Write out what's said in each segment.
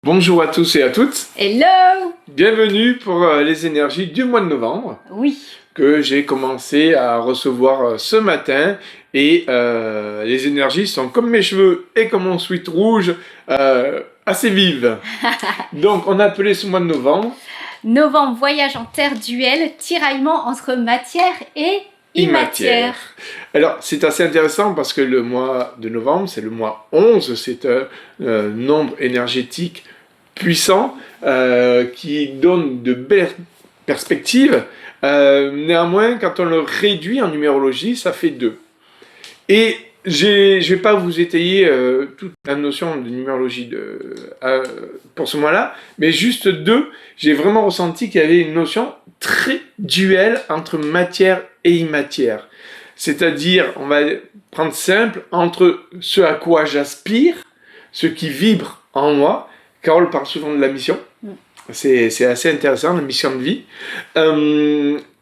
Bonjour à tous et à toutes. Hello! Bienvenue pour les énergies du mois de novembre Oui, que j'ai commencé à recevoir ce matin et les énergies sont comme mes cheveux et comme mon sweat rouge assez vives. Donc on a appelé ce mois de novembre novembre, voyage en terre duel, tiraillement entre matière et immatière. Alors c'est assez intéressant parce que le mois de novembre c'est le mois 11, c'est un nombre énergétique puissant qui donne de belles perspectives. Néanmoins, quand on le réduit en numérologie, ça fait 2. Et je ne vais pas vous étayer toute la notion de numérologie pour ce mois-là, mais juste 2, j'ai vraiment ressenti qu'il y avait une notion très duelle entre matière et immatière. C'est-à-dire, on va prendre simple, entre ce à quoi j'aspire, ce qui vibre en moi. Carole parle souvent de la mission. C'est assez intéressant, la mission de vie.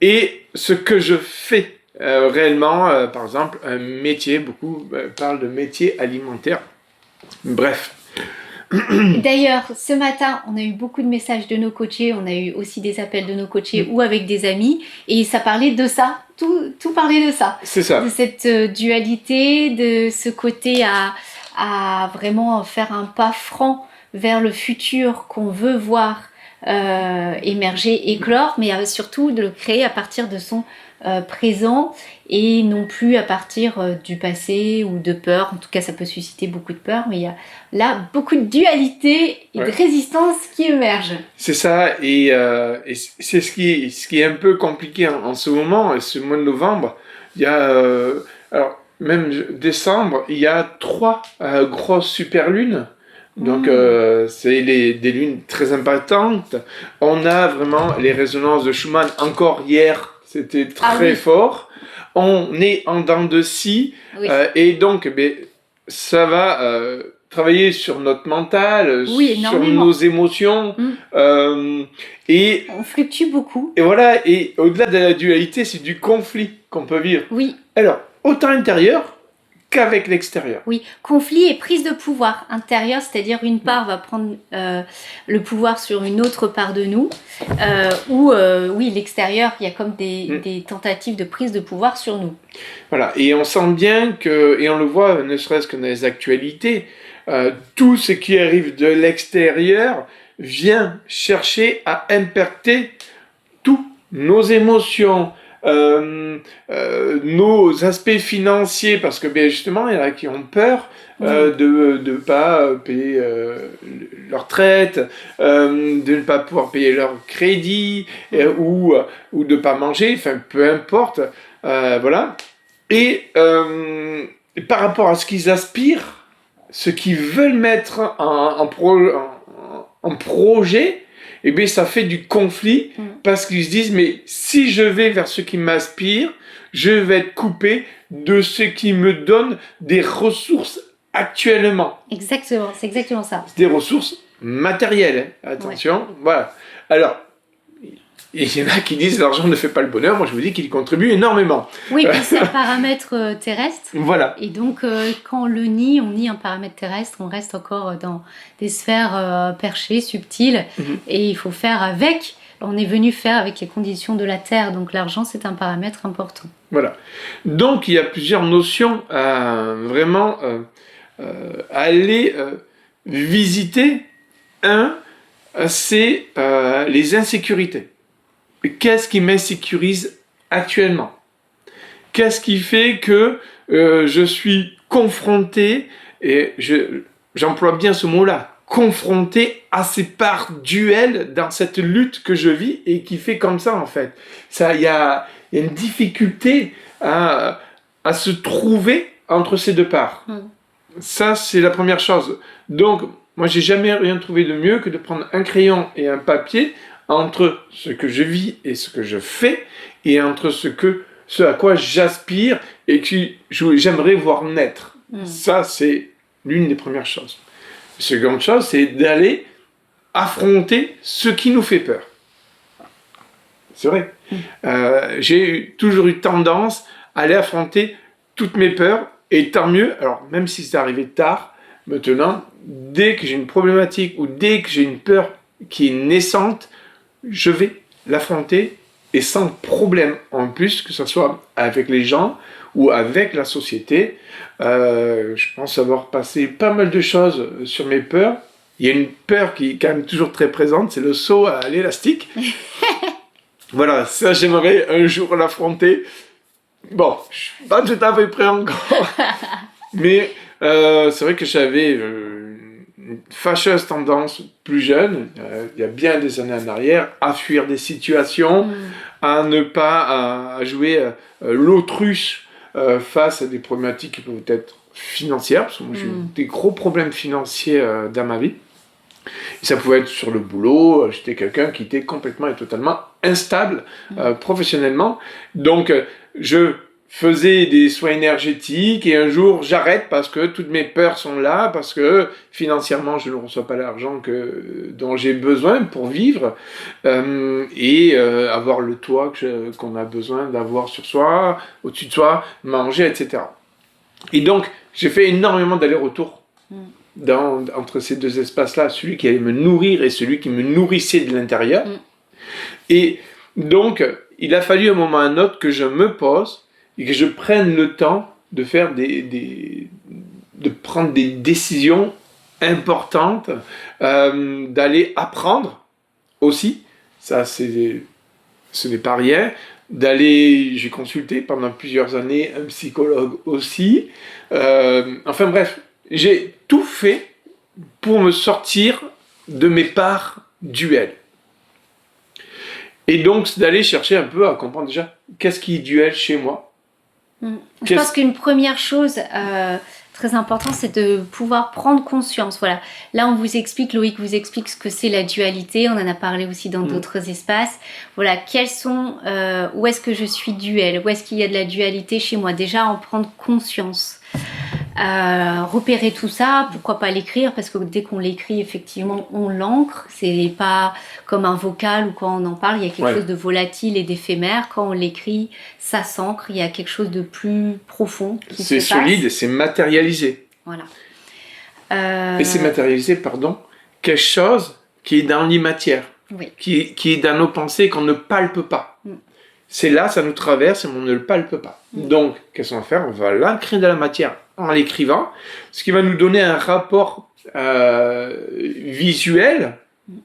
Et ce que je fais réellement, par exemple, un métier, beaucoup parlent de métier alimentaire. Bref. D'ailleurs, ce matin, on a eu beaucoup de messages de nos coachés, on a eu aussi des appels de nos coachés ou avec des amis, et ça parlait de ça, tout parlait de ça. C'est ça. De cette dualité, de ce côté à vraiment faire un pas franc vers le futur qu'on veut voir émerger, éclore, mais surtout de le créer à partir de son présent et non plus à partir du passé ou de peur. En tout cas, ça peut susciter beaucoup de peur, mais il y a là beaucoup de dualité et de résistance qui émergent. C'est ça, et c'est ce qui est un peu compliqué en ce moment, ce mois de novembre. Il y a, alors même décembre, il y a 3 grosses superlunes. Donc, c'est des lunes très impactantes. On a vraiment les résonances de Schumann. Encore hier, c'était très fort. On est en dents de scie. Oui. Et donc, ça va travailler sur notre mental, sur nos émotions. Et on fluctue beaucoup. Et voilà, et au-delà de la dualité, c'est du conflit qu'on peut vivre. Oui. Alors, autant intérieur qu'avec l'extérieur. Oui, conflit et prise de pouvoir intérieur, c'est-à-dire une part va prendre le pouvoir sur une autre part de nous, ou oui, l'extérieur, il y a comme des tentatives de prise de pouvoir sur nous. Voilà, et on sent bien que, et on le voit ne serait-ce que dans les actualités, tout ce qui arrive de l'extérieur vient chercher à impacter tous nos émotions, nos aspects financiers, parce que justement il y en a qui ont peur de ne pas payer leur retraite, de ne pas pouvoir payer leur crédit, ou de ne pas manger, enfin peu importe, voilà. Et par rapport à ce qu'ils aspirent, ce qu'ils veulent mettre en projet, et bien ça fait du conflit parce qu'ils se disent mais si je vais vers ce qui m'aspire, je vais être coupé de ce qui me donne des ressources actuellement. Exactement, c'est exactement ça. Des ressources matérielles, hein. Attention, voilà. Alors, il y en a qui disent l'argent ne fait pas le bonheur, moi je vous dis qu'il contribue énormément. Oui, puis c'est un paramètre terrestre. Voilà. Et donc quand on le nie, on nie un paramètre terrestre, on reste encore dans des sphères perchées, subtiles, et il faut faire avec. On est venu faire avec les conditions de la Terre, donc l'argent c'est un paramètre important. Voilà. Donc il y a plusieurs notions à vraiment aller visiter. Un, c'est les insécurités. Qu'est-ce qui m'insécurise actuellement? Qu'est-ce qui fait que je suis confronté, et j'emploie bien ce mot-là, confronté à ces parts duelles dans cette lutte que je vis et qui fait comme ça en fait. Il y a une difficulté à se trouver entre ces deux parts. Ça, c'est la première chose. Donc, moi, j'ai jamais rien trouvé de mieux que de prendre un crayon et un papier entre ce que je vis et ce que je fais, et entre ce à quoi j'aspire et que j'aimerais voir naître. Ça, c'est l'une des premières choses. La seconde chose, c'est d'aller affronter ce qui nous fait peur. C'est vrai. J'ai toujours eu tendance à aller affronter toutes mes peurs, et tant mieux, alors même si c'est arrivé tard, Maintenant, dès que j'ai une problématique ou dès que j'ai une peur qui est naissante, je vais l'affronter et sans problème. En plus, que ce soit avec les gens ou avec la société, je pense avoir passé pas mal de choses sur mes peurs. Il y a une peur qui est quand même toujours très présente, c'est le saut à l'élastique. Voilà, ça j'aimerais un jour l'affronter. Bon, je suis pas tout à fait prêt encore. Mais c'est vrai que j'avais une fâcheuse tendance plus jeune, il y a bien des années en arrière, à fuir des situations, à ne pas à jouer l'autruche face à des problématiques qui peuvent être financières, parce que moi j'ai eu des gros problèmes financiers dans ma vie. Et ça pouvait être sur le boulot, j'étais quelqu'un qui était complètement et totalement instable professionnellement. Donc je faisais des soins énergétiques et un jour j'arrête parce que toutes mes peurs sont là, parce que financièrement je ne reçois pas l'argent dont j'ai besoin pour vivre et avoir le toit qu'on a besoin d'avoir sur soi, au-dessus de soi, manger, etc. Et donc j'ai fait énormément d'allers-retours entre ces deux espaces-là, celui qui allait me nourrir et celui qui me nourrissait de l'intérieur. Et donc, il a fallu à un moment ou à un autre que je me pose et que je prenne le temps de faire de prendre des décisions importantes, d'aller apprendre aussi, ça ce n'est pas rien, j'ai consulté pendant plusieurs années un psychologue aussi, enfin bref, j'ai tout fait pour me sortir de mes parts duel. Et donc, c'est d'aller chercher un peu à comprendre déjà qu'est-ce qui est duel chez moi. Je pense qu'une première chose très importante, c'est de pouvoir prendre conscience. Voilà. Là, Loïc vous explique ce que c'est la dualité. On en a parlé aussi dans d'autres espaces. Voilà, où est-ce que je suis duel? Où est-ce qu'il y a de la dualité chez moi? Déjà, en prendre conscience. Repérer tout ça, pourquoi pas l'écrire, parce que dès qu'on l'écrit, effectivement, on l'ancre. C'est pas comme un vocal ou quand on en parle, il y a quelque chose de volatile et d'éphémère. Quand on l'écrit, ça s'ancre, il y a quelque chose de plus profond qui se passe. C'est solide et c'est matérialisé. Voilà. Et c'est matérialisé, quelque chose qui est dans l'imatière, qui est dans nos pensées qu'on ne palpe pas. C'est là, ça nous traverse et on ne le palpe pas. Donc, qu'est-ce qu'on va faire? On va l'ancrer dans la matière en l'écrivant, ce qui va nous donner un rapport visuel,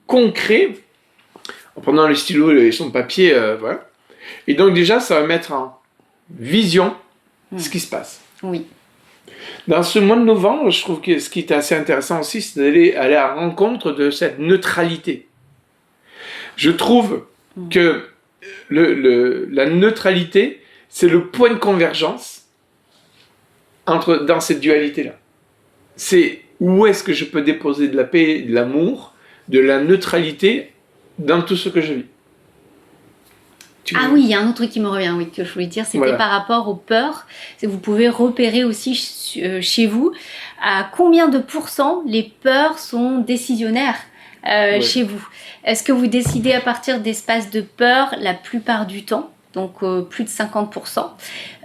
concret, en prenant le stylo et son papier, voilà. Et donc déjà, ça va mettre en vision ce qui se passe. Oui. Dans ce mois de novembre, je trouve que ce qui est assez intéressant aussi, c'est d'aller à la rencontre de cette neutralité. Je trouve que la neutralité, c'est le point de convergence dans cette dualité-là. C'est où est-ce que je peux déposer de la paix, de l'amour, de la neutralité dans tout ce que je vis. Oui, il y a un autre truc qui me revient, que je voulais dire, c'était par rapport aux peurs. Vous pouvez repérer aussi chez vous à combien de pourcents les peurs sont décisionnaires chez vous. Est-ce que vous décidez à partir d'espaces de peur la plupart du temps, donc plus de 50%,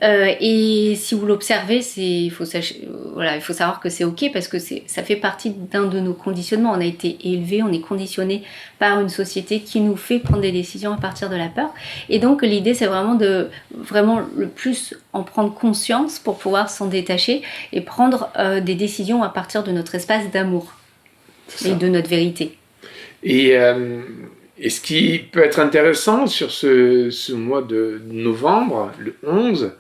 et si vous l'observez, il faut savoir que c'est ok parce que ça fait partie d'un de nos conditionnements. On a été élevé, on est conditionné par une société qui nous fait prendre des décisions à partir de la peur. Et donc l'idée, c'est vraiment de le plus en prendre conscience pour pouvoir s'en détacher et prendre des décisions à partir de notre espace d'amour et de notre vérité. Et ce qui peut être intéressant sur ce mois de novembre, le 11,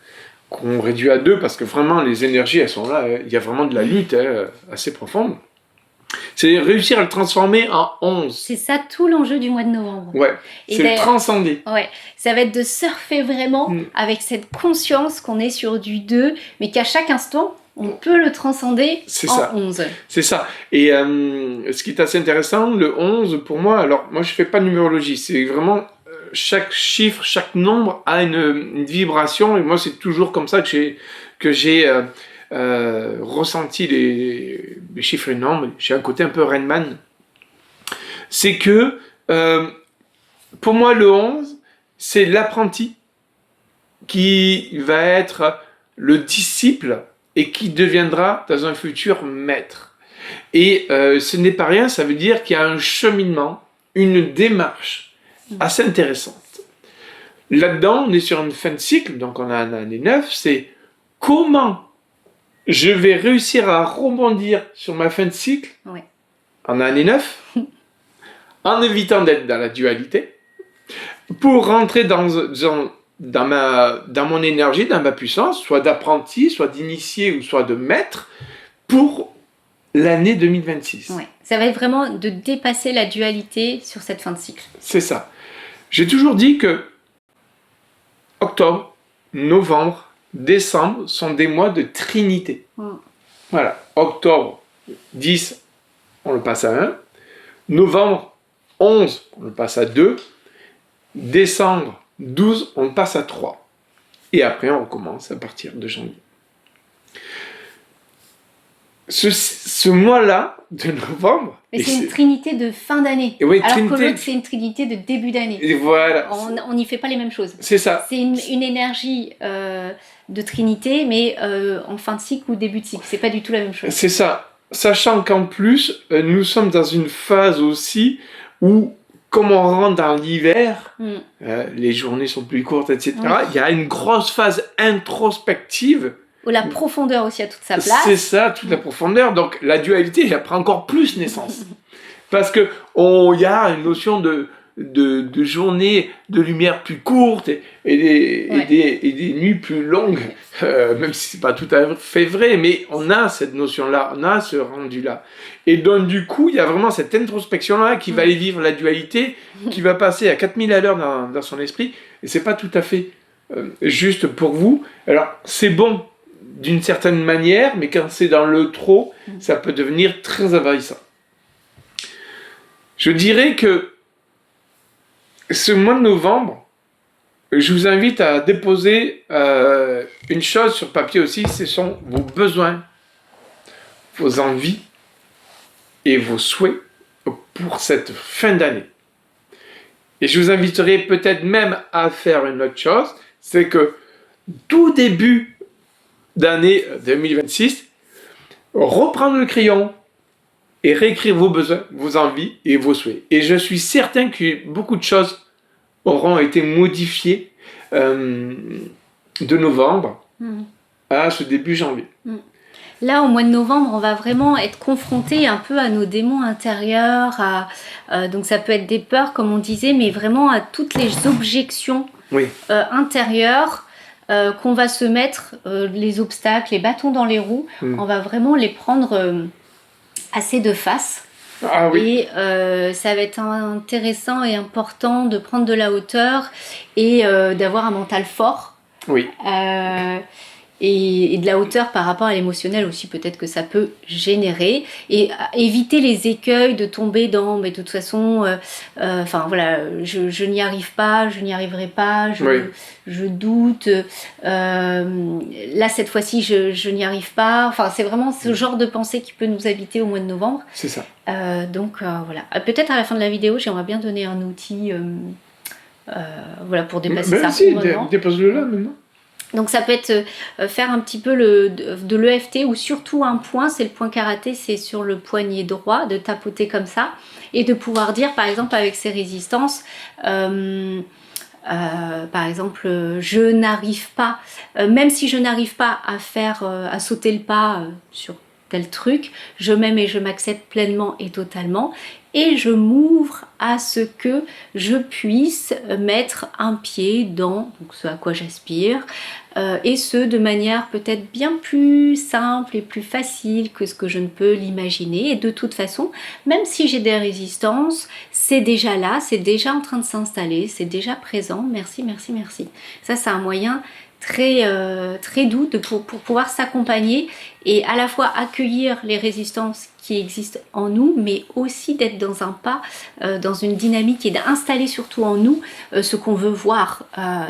qu'on réduit à 2, parce que vraiment les énergies, elles sont là, il y a vraiment de la lutte assez profonde, c'est réussir à le transformer en 11. C'est ça tout l'enjeu du mois de novembre. Ouais, c'est le transcender. Ouais, ça va être de surfer vraiment avec cette conscience qu'on est sur du 2, mais qu'à chaque instant, on peut le transcender en 11. C'est ça. Et ce qui est assez intéressant, le 11, pour moi, alors moi je fais pas de numérologie, c'est vraiment chaque chiffre, chaque nombre a une vibration, et moi c'est toujours comme ça que j'ai ressenti les chiffres et les nombres. J'ai un côté un peu Rain Man. C'est que pour moi le 11, c'est l'apprenti qui va être le disciple et qui deviendra dans un futur maître. Et ce n'est pas rien, ça veut dire qu'il y a un cheminement, une démarche assez intéressante. Là-dedans, on est sur une fin de cycle, donc on a une année 9, c'est comment je vais réussir à rebondir sur ma fin de cycle en année 9, en évitant d'être dans la dualité, pour rentrer dans mon énergie, dans ma puissance, soit d'apprenti, soit d'initié ou soit de maître, pour l'année 2026. Ouais. Ça va être vraiment de dépasser la dualité sur cette fin de cycle. C'est ça. J'ai toujours dit que octobre, novembre, décembre sont des mois de trinité. Voilà. Octobre, 10, on le passe à 1. Novembre, 11, on le passe à 2. Décembre, 12, on le passe à 3. Et après, on recommence à partir de janvier. Ce mois-là, de novembre... Mais c'est une trinité de fin d'année. Oui, alors trinité... que l'autre, c'est une trinité de début d'année. Et voilà. On n'y fait pas les mêmes choses. C'est ça. C'est une énergie de trinité, mais en fin de cycle ou début de cycle. C'est pas du tout la même chose. C'est ça. Sachant qu'en plus, nous sommes dans une phase aussi où, comme on rentre dans l'hiver, les journées sont plus courtes, etc. Il y a une grosse phase introspective. Où la profondeur aussi a toute sa place. C'est ça, toute la profondeur. Donc la dualité, elle prend encore plus naissance. Parce que il y a une notion de journée de lumière plus courte et des nuits plus longues, même si c'est pas tout à fait vrai, mais on a cette notion-là, on a ce rendu-là. Et donc du coup, il y a vraiment cette introspection-là qui va aller vivre la dualité, qui va passer à 4000 à l'heure dans son esprit, et c'est pas tout à fait juste pour vous. Alors c'est bon d'une certaine manière, mais quand c'est dans le trop, ça peut devenir très envahissant. Je dirais que ce mois de novembre, je vous invite à déposer une chose sur papier aussi, ce sont vos besoins, vos envies et vos souhaits pour cette fin d'année. Et je vous inviterai peut-être même à faire une autre chose, c'est que tout début d'année 2026, reprendre le crayon et réécrire vos besoins, vos envies et vos souhaits. Et je suis certain que beaucoup de choses auront été modifiées de novembre à ce début janvier. Là, au mois de novembre, on va vraiment être confronté un peu à nos démons intérieurs, donc ça peut être des peurs, comme on disait, mais vraiment à toutes les objections intérieures qu'on va se mettre, les obstacles, les bâtons dans les roues, on va vraiment les prendre assez de face. Et ça va être intéressant et important de prendre de la hauteur et d'avoir un mental fort. Et de la hauteur par rapport à l'émotionnel aussi, peut-être que ça peut générer, et éviter les écueils de tomber dans, mais de toute façon, je n'y arrive pas, je n'y arriverai pas, je doute, là cette fois-ci je n'y arrive pas, enfin c'est vraiment ce genre de pensée qui peut nous habiter au mois de novembre. C'est ça. Voilà, peut-être à la fin de la vidéo j'aimerais bien donner un outil pour dépasser ça. Dépose-le là maintenant. Donc ça peut être faire un petit peu de l'EFT ou surtout un point, c'est le point karaté, c'est sur le poignet droit, de tapoter comme ça et de pouvoir dire par exemple avec ces résistances, par exemple je n'arrive pas, même si je n'arrive pas à sauter le pas sur tel truc, je m'aime et je m'accepte pleinement et totalement et je m'ouvre à ce que je puisse mettre un pied dans ce à quoi j'aspire et ce de manière peut-être bien plus simple et plus facile que ce que je ne peux l'imaginer. Et de toute façon, même si j'ai des résistances, c'est déjà là, c'est déjà en train de s'installer, c'est déjà présent. Merci, merci, merci. Ça, c'est un moyen très doux pour pouvoir s'accompagner et à la fois accueillir les résistances qui existent en nous, mais aussi d'être dans un pas, dans une dynamique et d'installer surtout en nous ce qu'on veut voir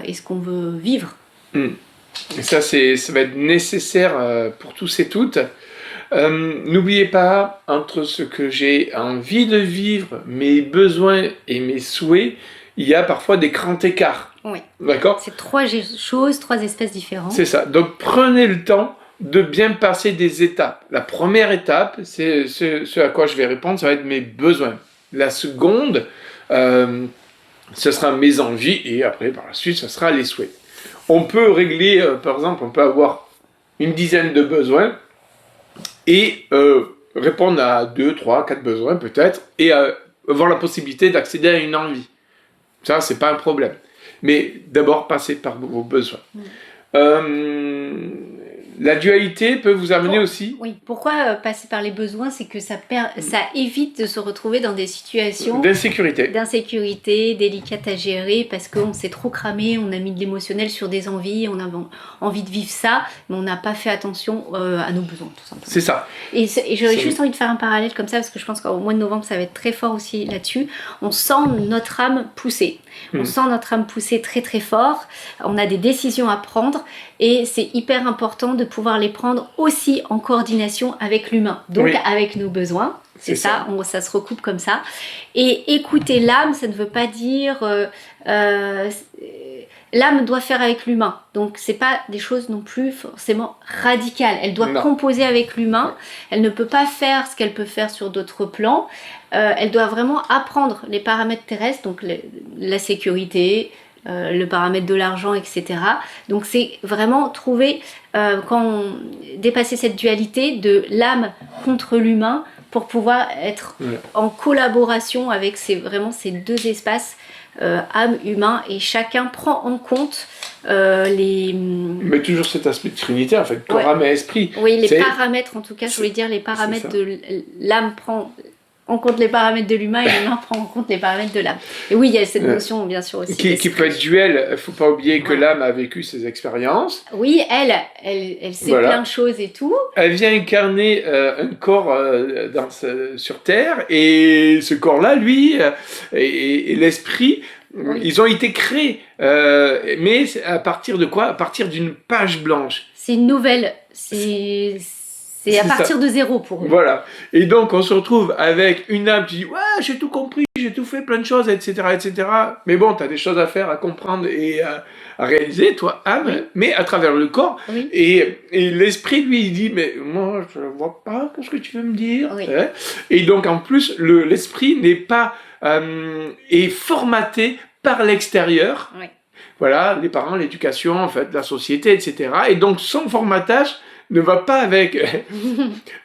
et ce qu'on veut vivre. Et ça va être nécessaire pour tous et toutes. N'oubliez pas, entre ce que j'ai envie de vivre, mes besoins et mes souhaits, il y a parfois des grands écarts. Oui. D'accord ? C'est trois choses, trois espèces différentes. C'est ça. Donc prenez le temps de bien passer des étapes. La première étape, c'est ce à quoi je vais répondre, ça va être mes besoins. La seconde, ce sera mes envies, et après, par la suite, ce sera les souhaits. On peut régler, par exemple, on peut avoir une dizaine de besoins, et répondre à 2, 3, 4 besoins peut-être, et avoir la possibilité d'accéder à une envie. Ça, c'est pas un problème. Mais d'abord, passer par vos besoins. La dualité peut vous amener aussi... Oui, pourquoi passer par les besoins? C'est que ça évite de se retrouver dans des situations d'insécurité, délicates à gérer, parce qu'on s'est trop cramé, on a mis de l'émotionnel sur des envies, on a envie de vivre ça, mais on n'a pas fait attention à nos besoins, tout simplement. C'est ça. Et j'aurais juste envie de faire un parallèle comme ça, parce que je pense qu'au mois de novembre, ça va être très fort aussi là-dessus. On sent notre âme pousser. On sent notre âme pousser très très fort. On a des décisions à prendre, et c'est hyper important de pouvoir les prendre aussi en coordination avec l'humain, donc avec nos besoins. C'est ça, ça se recoupe comme ça. Et écouter l'âme, ça ne veut pas dire... l'âme doit faire avec l'humain, donc c'est pas des choses non plus forcément radicales. Elle doit composer avec l'humain, elle ne peut pas faire ce qu'elle peut faire sur d'autres plans. Elle doit vraiment apprendre les paramètres terrestres, donc la sécurité, le paramètre de l'argent, etc. Donc c'est vraiment trouver, dépasser cette dualité de l'âme contre l'humain pour pouvoir être en collaboration avec ces deux espaces, âme, humain, et chacun prend en compte Mais toujours cet aspect trinitaire, en fait, corps, âme et esprit. Oui, les paramètres, en tout cas, je voulais dire les paramètres de l'âme prend en compte les paramètres de l'humain, et l'humain prend en compte les paramètres de l'âme. Et oui, il y a cette notion, bien sûr, aussi. Qui peut être duel. Il ne faut pas oublier que l'âme a vécu ses expériences. Oui, elle sait plein de choses et tout. Elle vient incarner un corps sur Terre, et ce corps-là, lui, et l'esprit, ils ont été créés. Mais à partir de quoi? À partir d'une page blanche. C'est une nouvelle. C'est à partir de zéro pour eux. Voilà. Et donc, on se retrouve avec une âme qui dit « Ouais, j'ai tout compris, j'ai tout fait, plein de choses, etc. etc. » Mais bon, tu as des choses à faire, à comprendre et à réaliser, toi, âme, mais à travers le corps. Oui. Et l'esprit, lui, il dit « Mais moi, je ne vois pas ce que tu veux me dire. Oui. » Et donc, en plus, l'esprit n'est pas... est formaté par l'extérieur. Oui. Voilà, les parents, l'éducation, en fait, la société, etc. Et donc, son formatage ne va pas avec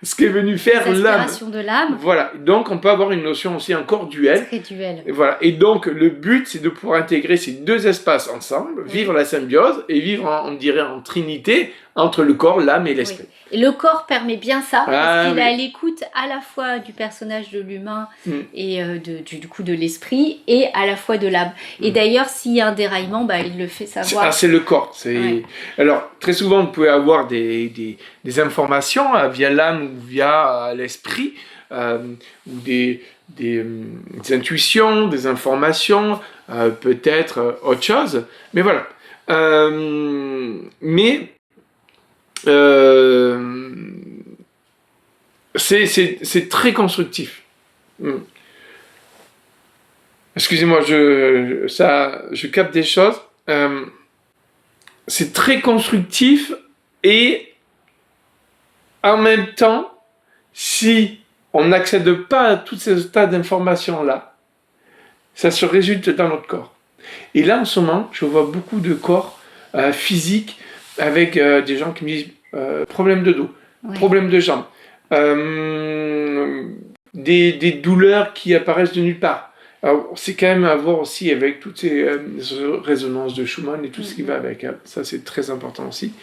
ce qu'est venu faire l'âme. L'inspiration de l'âme. Voilà, donc on peut avoir une notion aussi encore duel. Très duel. Et voilà, et donc le but, c'est de pouvoir intégrer ces deux espaces ensemble, vivre la symbiose et vivre, on dirait, en trinité entre le corps, l'âme et l'esprit. Oui. Et le corps permet bien ça, parce qu'il est à l'écoute à la fois du personnage de l'humain et du coup de l'esprit, et à la fois de l'âme. Et d'ailleurs, s'il y a un déraillement, il le fait savoir. C'est le corps. Alors, très souvent, vous pouvez avoir des informations via l'âme ou via l'esprit, ou des intuitions, des informations, peut-être autre chose. Mais voilà. C'est très constructif. Excusez-moi, je capte des choses. C'est très constructif, et en même temps, si on n'accède pas à tous ces tas d'informations-là, ça se résulte dans notre corps. Et là, en ce moment, je vois beaucoup de corps physiques avec des gens qui me disent problème de dos, problème de jambes, des douleurs qui apparaissent de nulle part. Alors, c'est quand même à voir aussi avec toutes ces résonances de Schumann et tout ce qui va avec. Ça, c'est très important aussi.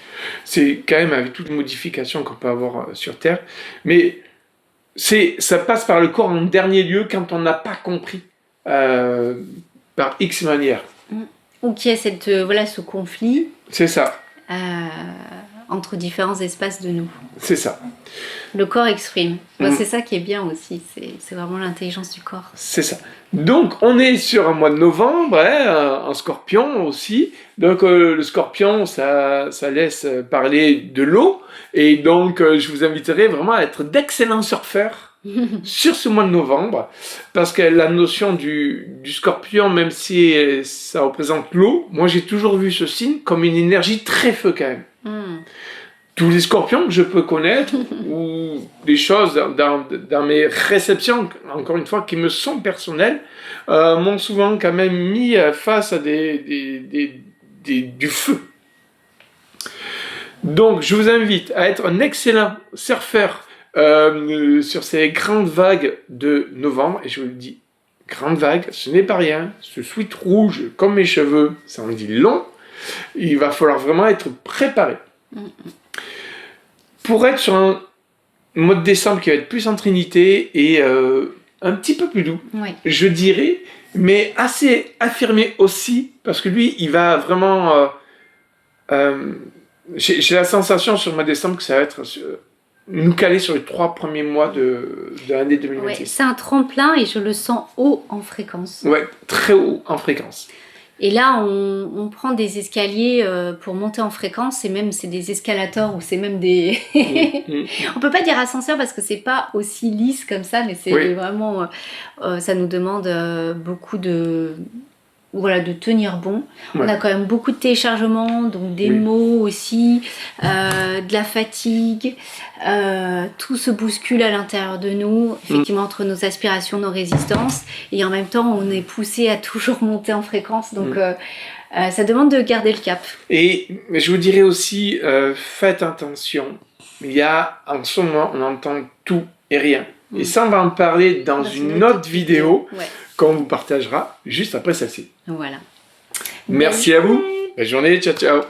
C'est quand même avec toutes les modifications qu'on peut avoir sur Terre. Mais ça passe par le corps en dernier lieu quand on n'a pas compris par X manière. Ou qu'il y a ce conflit. C'est ça. Entre différents espaces de nous. C'est ça. Le corps exprime. C'est ça qui est bien aussi. C'est vraiment l'intelligence du corps. C'est ça. Donc, on est sur un mois de novembre, en Scorpion aussi. Donc, le Scorpion, ça laisse parler de l'eau. Et donc, je vous inviterai vraiment à être d'excellents surfeurs sur ce mois de novembre. Parce que la notion du Scorpion, même si ça représente l'eau, moi, j'ai toujours vu ce signe comme une énergie très feu quand même. tous les scorpions que je peux connaître, ou des choses dans mes réceptions, encore une fois, qui me sont personnelles, m'ont souvent quand même mis face à du feu. Donc, je vous invite à être un excellent surfeur sur ces grandes vagues de novembre. Et je vous le dis, grande vague, ce n'est pas rien. Ce sweat rouge, comme mes cheveux, ça en dit long. Il va falloir vraiment être préparé. Pour être sur un mois de décembre qui va être plus en trinité et un petit peu plus doux, je dirais, mais assez affirmé aussi, parce que lui, il va vraiment... j'ai la sensation sur le mois de décembre que ça va être nous caler sur les 3 premiers mois de l'année 2026. Ouais, c'est un tremplin et je le sens haut en fréquence. Ouais, très haut en fréquence. Et là, on prend des escaliers pour monter en fréquence, c'est des escalators ou c'est même des... On peut pas dire ascenseur parce que c'est pas aussi lisse comme ça, mais c'est vraiment... ça nous demande beaucoup de tenir bon. On a quand même beaucoup de téléchargements, donc des mots aussi, de la fatigue, tout se bouscule à l'intérieur de nous, effectivement entre nos aspirations, nos résistances, et en même temps on est poussé à toujours monter en fréquence, donc ça demande de garder le cap. Et je vous dirais aussi, faites attention, il y a en ce moment, on entend tout et rien. Et ça, on va en parler dans une autre vidéo qu'on vous partagera juste après celle-ci. Voilà. Merci à vous. Bonne journée. Ciao, ciao.